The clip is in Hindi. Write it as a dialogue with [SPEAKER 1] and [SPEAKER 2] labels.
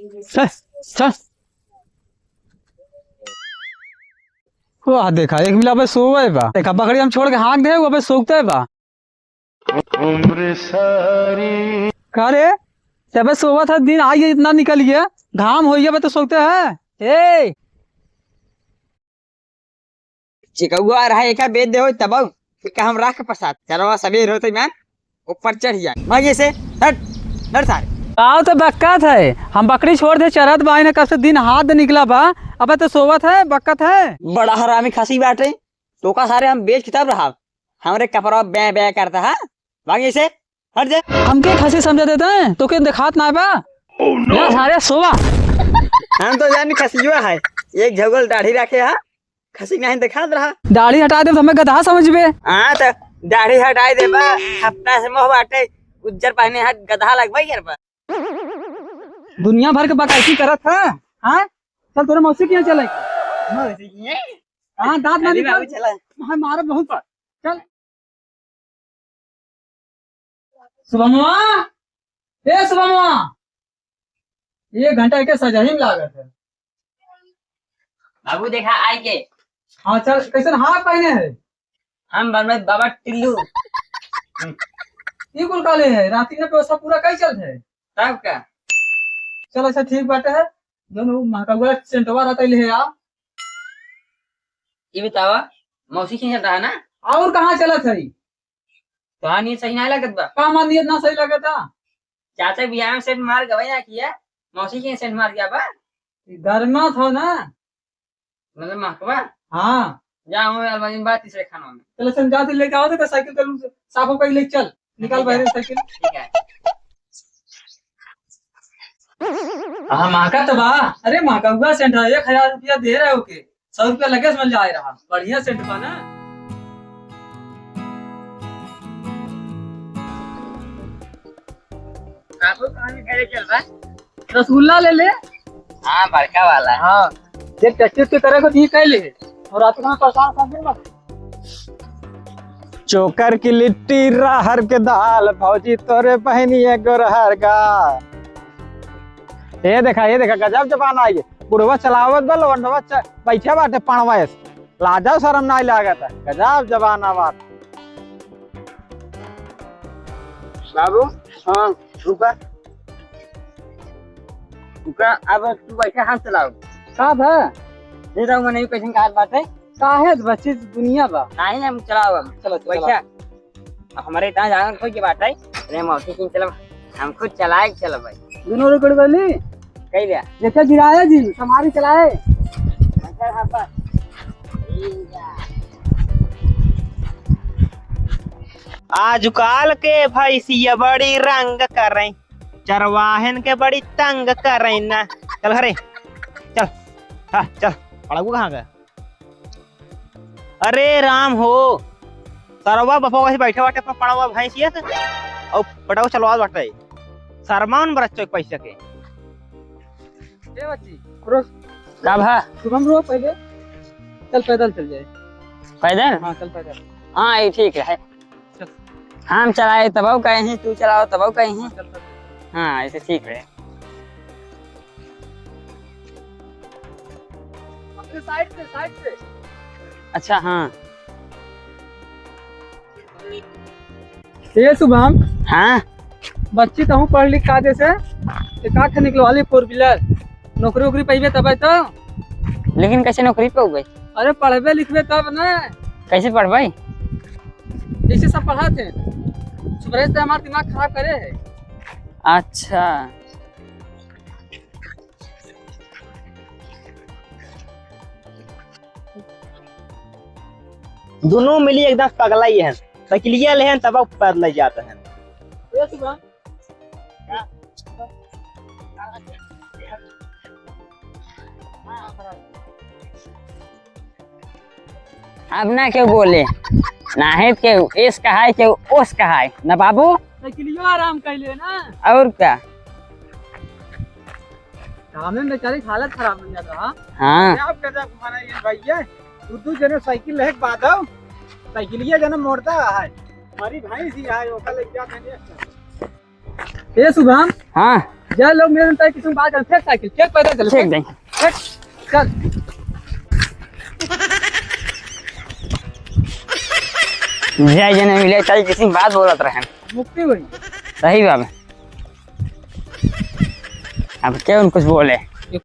[SPEAKER 1] चल चल। वाह देखा एक मिला पे सोवे बा, देखा बकरी हम छोड़ के हाँक दे वो पे सोखते बा। उम्र सारी का रे तबे सोवा था दिन आई इतना निकल गया, घाम हो गया तो सोखते है। ए
[SPEAKER 2] चिकौआ रहा एक बेच दे तब का हम राख प्रसाद चरवा सवेर होते मैं ऊपर चढ़ जाए भाई से हट हट सारे
[SPEAKER 1] आओ तो बक्कत है, हम बकरी छोड़ दे चरत बा ने कब से दिन हाथ निकला बा, अब तो सोवत है बक्कत है।
[SPEAKER 2] बड़ा हरामी खासी बाटे तो का सारे हम बेच किताब रहा हमरे कपड़ा बै बै करता है भाई से हट जा।
[SPEAKER 1] हमके खसी समझा देते हैं तो के दिखात ना बा। ना सारे सोवा
[SPEAKER 2] हम तो जानी खसी जो है एक झगल दाढ़ी रखे है खसी नहीं दिखा रहा।
[SPEAKER 1] दाढ़ी हटा दे तो हमें गधा समझबे।
[SPEAKER 2] हाँ तो दाढ़ी हटाई दे बा अपना से मोह बाटे उज्जर पहने है गधा लगवाई यार बा।
[SPEAKER 1] दुनिया भर के बकैती करत है। हाँ चल तोरे मौसी के यहाँ चले। हाँ दांत ना निकाल
[SPEAKER 2] चला
[SPEAKER 1] हाँ मारा बहुत पर चल। सुबह ए सुबह ये घंटा के सजा ही लागत है।
[SPEAKER 2] बाबू देखा आई के
[SPEAKER 1] हाँ चल कैसे हाँ पहने है
[SPEAKER 2] हम बनवे बाबा टिल्लू
[SPEAKER 1] ये कुल काले है राती में व्यवस्था पूरा कई चल है
[SPEAKER 2] तब का
[SPEAKER 1] चल अच्छा ठीक बात है। दोनों महाकागुआ सेंटवा रहता है आ
[SPEAKER 2] ये बतावा मौसी के रहा ना
[SPEAKER 1] और कहाँ चला था
[SPEAKER 2] तो नहीं सही ना लगत बा
[SPEAKER 1] काम नियत ना सही लगा था।
[SPEAKER 2] चाचा बियाह में सेंट मार गवा ना किया मौसी के सेंट मार गया बा
[SPEAKER 1] गर्मा था ना
[SPEAKER 2] मतलब महकवा
[SPEAKER 1] हाँ
[SPEAKER 2] जाओ अलमारी में बात तीसरे खानों में
[SPEAKER 1] चलो समझा दे लेके आओ तो साइकिल कर साफ हो लेके चल निकाल बाहर साइकिल।
[SPEAKER 2] ठीक है
[SPEAKER 1] हाँ महाका तो बा अरे महाकागुआ सेंट है 1000 रुपया दे रहे हो के 100 रुपया लगे मिल जाए रहा बढ़िया सेंट बा ना।
[SPEAKER 2] काबू कहां करे चल रहा
[SPEAKER 1] रसगुल्ला ले ले।
[SPEAKER 2] हां बड़का वाला
[SPEAKER 1] हाँ ये टैक्सी के तरह को दी कैले और रात में परेशान कर दे मत। चोकर की लिट्टी राहर के दाल भौजी तोरे पहनिए गोरहर का। ये देखा गजब जबान आई बुढ़वा चलावत बा लवंडवा बैठे बाटे पणवा लाजा शर्म ना लागत है गजब जबान बात।
[SPEAKER 2] बाबू हां रुका रुका अब तू बैठे हाथ चलाओ
[SPEAKER 1] का है
[SPEAKER 2] दे रहा हूं मैंने कैसे का बात है
[SPEAKER 1] काहे बच्ची दुनिया बा
[SPEAKER 2] नहीं हम चलाओ
[SPEAKER 1] चलो
[SPEAKER 2] बैठा हमारे इतना जान खोज के बात है अरे मौसी की चलो हम खुद चलाए चलो भाई
[SPEAKER 1] दोनों रुकड़ वाली
[SPEAKER 2] कही दिया
[SPEAKER 1] जैसे गिराया जी हमारी चलाए।
[SPEAKER 3] आज काल के भैंसिया बड़ी रंग कर रही चरवाहन के बड़ी तंग कर रही ना चल हरे चल हाँ चल पड़ाऊ कहाँ गया। अरे राम हो सरवा बपा से बैठे बाटे अपना पड़ावा भैंसिया से और पटाऊ चलवा बाटे शर्मान बरच्चो पैसे के
[SPEAKER 1] ए बच्ची रोज
[SPEAKER 2] का भा
[SPEAKER 1] शुभम रो पहले चल पैदल चल जाए।
[SPEAKER 2] पैदल
[SPEAKER 1] हाँ चल पैदल
[SPEAKER 2] हाँ ये ठीक है
[SPEAKER 1] चल
[SPEAKER 2] हम चलाए तब कहीं तू चलाओ तब कहीं
[SPEAKER 1] चल पैदल
[SPEAKER 2] हाँ ऐसे ठीक है
[SPEAKER 1] साइड से
[SPEAKER 2] अच्छा हाँ
[SPEAKER 1] ये शुभम
[SPEAKER 2] हाँ
[SPEAKER 1] बच्ची तो हूँ पढ़ लिख का जैसे का निकलवा ली 4 व्हीलर नौकरी वोकरी पाइबे तब तो।
[SPEAKER 2] लेकिन कैसे नौकरी पे हो गई
[SPEAKER 1] अरे पढ़बे लिखबे तब ना
[SPEAKER 2] कैसे पढ़ भाई
[SPEAKER 1] जैसे सब पढ़ाते सुबह से हमारा दिमाग खराब करे है।
[SPEAKER 2] अच्छा
[SPEAKER 3] दोनों मिली एकदम पगला ही है साइकिलिया ले हैं तब पैदल जाते हैं।
[SPEAKER 1] ये शुभम
[SPEAKER 2] अब ना क्यों बोले ना है क्यों एस कहा है क्यों ओस कहा है ना बाबू
[SPEAKER 1] साइकिलियो आराम कर ले ना
[SPEAKER 2] और क्या
[SPEAKER 1] हमें बेचारी हालत खराब हो जाता।
[SPEAKER 2] हाँ
[SPEAKER 1] आप कहता हमारा ये भैया दूर जने साइकिल है बादव साइकिलिया जने मोड़ता है हमारी भाई सी है ओका ले क्या कहने। ए शुभम
[SPEAKER 2] हाँ
[SPEAKER 1] जय लोग मेरे तय किसी बात चल फेंक साइकिल फेंक पैदल चल
[SPEAKER 2] फेंक देंगे।
[SPEAKER 1] फेंक चल
[SPEAKER 2] जय जने मिले चाहे किसी बात बोलत रहे
[SPEAKER 1] मुक्ति हुई
[SPEAKER 2] सही बात है। अब क्या उनको कुछ बोले